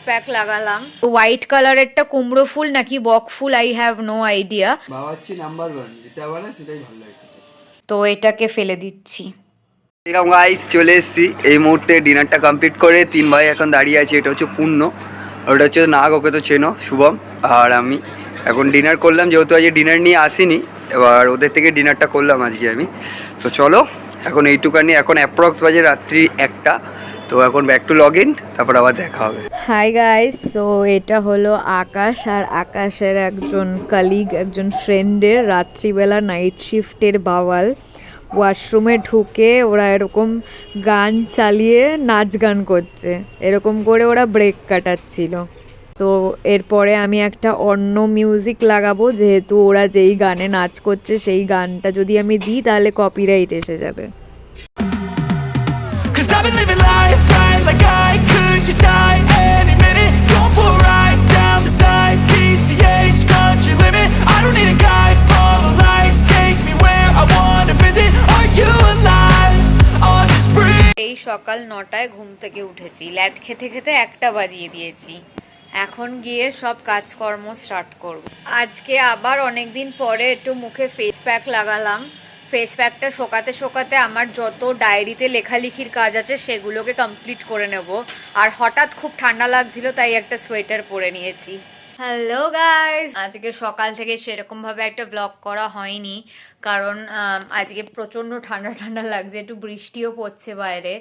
Pack লাগালাম। White কালারেরটা কুমড়ো ফুল নাকি বক ফুল, আই হ্যাভ নো আইডিয়া। বাবাচ্চি নাম্বার 1 যেটা বলে সেটাই ভালো লাগে। তো এটাকে ফেলে দিচ্ছি। এরকম গাইস চলে এসেছি এই মুহূর্তে ডিনারটা কমপ্লিট করে। 3 ভাই এখন দাঁড়িয়ে আছে। এটা হচ্ছে পূর্ণ, ওটা হচ্ছে নাগ, ওকে তো চেনো, শুভম, আর আমি এখন ডিনার করলাম। যেহেতু আজকে ডিনার নিয়ে আসিনি, এবার ওদের থেকে ডিনারটা করলাম আজকে আমি। তো চলো এখন এইটুকানি, এখন অ্যাপ্রক্স বাজে রাত্রি 1টা। তো এখন ব্যাক টু লগ ইন, তারপর আবার দেখা হবে। হাই গাইস, সো এটা হলো আকাশ, আর আকাশের একজন কলিগ, একজন ফ্রেন্ডের রাত্রিবেলা নাইট শিফটের বাওয়াল। ওয়াশরুমে ঢুকে ওরা এরকম গান চালিয়ে নাচ গান করছে, এরকম করে ওরা ব্রেক কাটাচ্ছিল। তো এরপরে আমি একটা অন্য মিউজিক লাগাবো, যেহেতু ওরা যেই গানে নাচ করছে সেই গানটা যদি আমি দিই তাহলে কপিরাইট এসে যাবে। Like I could just die any minute. Don't pull right down the side. PCH country limit. I don't need a guide. Follow lights. Take me where I wanna visit. Are you alive? I'll just breathe. এই সকাল 9টায় ঘুম থেকে উঠেছি, ল্যাদ খেতে খেতে 1টা বাজিয়ে দিয়েছি। এখন গিয়ে সব কাজকর্ম স্টার্ট করব। আজকে আবার অনেকদিন পরে একটু মুখে ফেস প্যাক লাগালাম। ফেস প্যাকটা শোকাতে শোকাতে আমার যত ডায়েরিতে লেখালেখির কাজ আছে সেগুলোকে কমপ্লিট করে নেব। আর হঠাৎ খুব ঠান্ডা লাগছিল, তাই একটা সোয়েটার পরে নিয়েছি। হ্যালো গাইস, আজকে সকাল থেকে সেরকমভাবে একটা ব্লগ করা হয়নি, কারণ আজকে প্রচণ্ড ঠান্ডা ঠান্ডা লাগছে, একটু বৃষ্টিও পড়ছে বাইরে,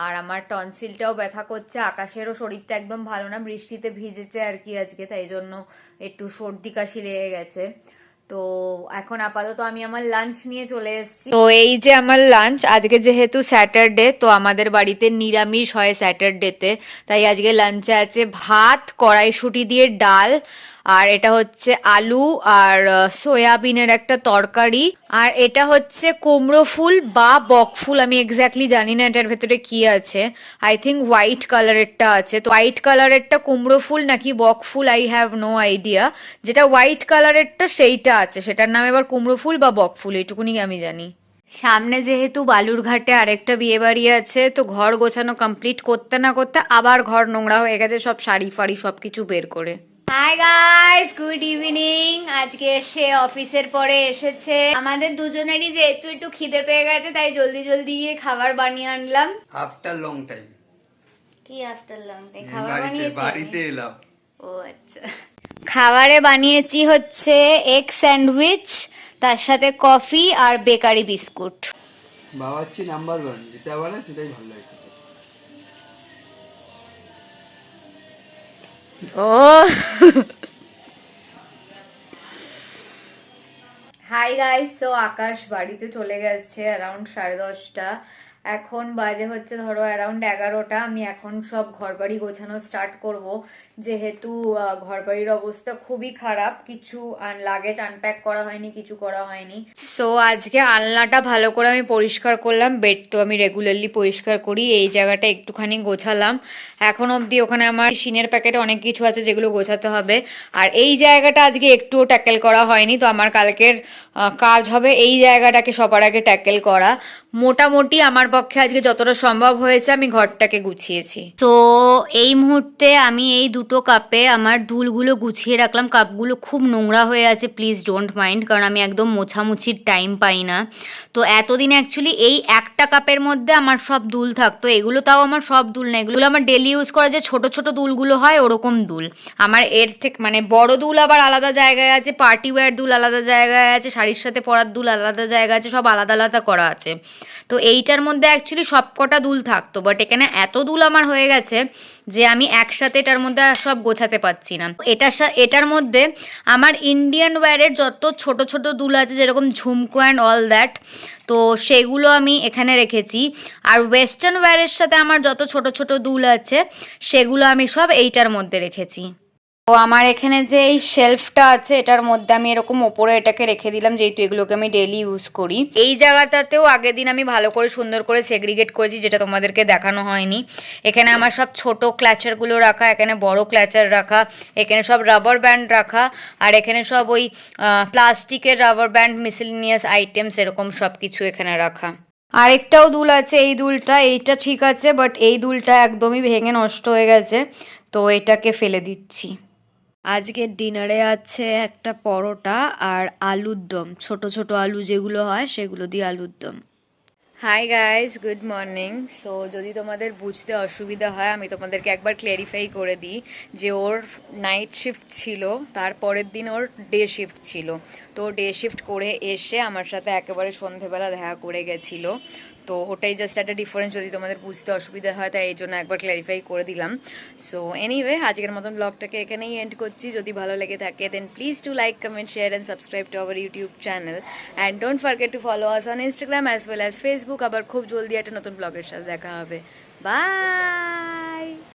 আর আমার টনসিলটাও ব্যথা করছে। আকাশেরও শরীরটা একদম ভালো না, বৃষ্টিতে ভিজেছে আর কি আজকে, তাই জন্য একটু সর্দি কাশি লেগে গেছে। তো এখন আপাতত আমি আমার লাঞ্চ নিয়ে চলে এসেছি। তো এই যে আমার লাঞ্চ, আজকে যেহেতু স্যাটারডে, তো আমাদের বাড়িতে নিরামিষ হয় স্যাটারডেতে, তাই আজকে লাঞ্চে আছে ভাত, কড়াইশুঁটি দিয়ে ডাল, আর এটা হচ্ছে আলু আর সয়াবিনের একটা তরকারি, আর এটা হচ্ছে কুমড়ো ফুল বা বক ফুল, আমি এক্স্যাক্টলি জানি না এটার ভেতরে কি আছে। আই থিঙ্ক হোয়াইট কালারেরটা আছে। তো হোয়াইট কালারেরটা কুমড়ো ফুল নাকি বক ফুল, আই হ্যাভ নো আইডিয়া। যেটা হোয়াইট কালারেরটা সেইটা আছে, সেটার নাম এবার কুমড়ো ফুল বা বক ফুল, এইটুকুনি আমি জানি। সামনে যেহেতু বালুরঘাটে আরেকটা বিয়ে বাড়ি আছে, তো ঘর গোছানো কমপ্লিট করতে না করতে আবার ঘর নোংরা হয়ে গেছে, সব শাড়ি ফাড়ি সব কিছু বের করে। Hi guys, good evening. আজকে সে অফিসের পরে এসেছে, আমাদের দুজনেরই যেহেতু একটু খিদে পেয়ে গেছে, তাই জলদি জলদি গিয়ে খাবার বানিয়ে আনলাম। After long time. কি আফটার লং টাইম? খাবার বানিয়ে বাড়িতে এলাম। ও আচ্ছা। খাবারে বানিয়েছি হচ্ছে এগ স্যান্ডউইচ, তার সাথে কফি আর বেকারি বিস্কুট। বাবাচ্চি নাম্বার 1 যেটা বলে সেটাই ভালো লাগে। ও হাই গাইস, তো আকাশ বাড়িতে চলে গেছে অ্যারাউন্ড 10:30। এখন বাজে হচ্ছে ধরো অ্যারাউন্ড 11টা। আমি এখন সব ঘরবাড়ি গোছানো স্টার্ট করব, যেহেতু ঘরবাড়ির অবস্থা খুবই খারাপ, কিছু লাগেজ আনপ্যাক করা হয়নি, কিছু করা হয়নি। সো আজকে আলনাটা ভালো করে আমি পরিষ্কার করলাম, বেড তো আমি রেগুলারলি পরিষ্কার করি, এই জায়গাটা একটুখানি গোছালাম। এখন অবধি ওখানে আমার শিনের প্যাকেটে অনেক কিছু আছে যেগুলো গোছাতে হবে, আর এই জায়গাটা আজকে একটুও ট্যাকেল করা হয়নি, তো আমার কালকের কাজ হবে এই জায়গাটাকে সবার আগে ট্যাকেল করা। মোটামুটি আমার পক্ষে আজকে যতটা সম্ভব হয়েছে আমি ঘরটাকে গুছিয়েছি। তো এই মুহূর্তে আমি এই দুটো কাপে আমার দুলগুলো গুছিয়ে রাখলাম। কাপগুলো খুব নোংরা হয়ে আছে, প্লিজ ডোন্ট মাইন্ড, কারণ আমি একদম মোছামুছির টাইম পাই না। তো এতদিন অ্যাকচুয়ালি এই একটা কাপের মধ্যে আমার সব দুল থাকতো, এগুলো তাও আমার সব দুল না, এগুলো আমার ডেলি ইউজ করা যে ছোট ছোট দুলগুলো হয় ওরকম দুল। আমার এর থেকে মানে বড় দুল আবার আলাদা জায়গায় আছে, পার্টি ওয়্যার দুল আলাদা জায়গায় আছে, শাড়ির সাথে পরার দুল আলাদা জায়গা আছে, সব আলাদা আলাদা করা আছে। তো এইটার মধ্যে অ্যাকচুয়ালি সব কটা দুল থাকতো, বাট এখানে এত দুল আমার হয়ে গেছে যে আমি একসাথে এটার মধ্যে সব গোছাতে পারছি না। এটার মধ্যে আমার ইন্ডিয়ান ওয়্যারের যত ছোট ছোট দুল আছে, যেরকম ঝুমকো অ্যান্ড অল দ্যাট, তো সেগুলো আমি এখানে রেখেছি। আর ওয়েস্টার্ন ওয়্যারের সাথে আমার যত ছোট ছোট দুল আছে সেগুলো আমি সব এইটার মধ্যে রেখেছি। তো আমার এখানে যে এই শেলফটা আছে এটার মধ্যে আমি এরকম ওপরে এটাকে রেখে দিলাম, যেহেতু এগুলোকে আমি ডেইলি ইউজ করি। এই জায়গাটাতেও আগের দিন আমি ভালো করে সুন্দর করে সেগ্রিগেট করেছি, যেটা তোমাদেরকে দেখানো হয়নি। এখানে আমার সব ছোট ক্ল্যাচারগুলো রাখা, এখানে বড় ক্ল্যাচার রাখা, এখানে সব রাবার ব্যান্ড রাখা, আর এখানে সব ওই প্লাস্টিকের রাবার ব্যান্ড, মিসেলিনিয়াস আইটেমস এরকম সব কিছু এখানে রাখা। আরেকটাও দুল আছে, এই দুলটা, এইটা ঠিক আছে, বাট এই দুলটা একদমই ভেঙে নষ্ট হয়ে গেছে, তো এটাকে ফেলে দিচ্ছি। আজকের ডিনারে আছে একটা পরোটা আর আলুর দম, ছোট ছোট আলু যেগুলো হয় সেগুলো দিয়ে আলুর দম। Hi guys, good morning. So যদি তোমাদের বুঝতে অসুবিধা হয় আমি তোমাদেরকে একবার ক্লিয়ারিফাই করে দিই যে ওর নাইট শিফট ছিল, তারপরের দিন ওর ডে শিফট ছিল। তো ডে শিফট করে এসে আমার সাথে একেবারে সন্ধেবেলা দেখা করে গেছিলো। তো ওটাই জাস্ট একটা ডিফারেন্স, যদি তোমাদের বুঝতে অসুবিধা হয় তাই এই জন্য একবার ক্ল্যারিফাই করে দিলাম। সো এনিওয়ে, আজকের মতন ব্লগটাকে এখানেই এন্ড করছি। যদি ভালো লেগে থাকে then please to like, comment, share and subscribe to our YouTube channel and don't forget to follow us on Instagram as well as Facebook. আবার খুব জলদি একটা নতুন ব্লগের সাথে দেখা হবে। বাই।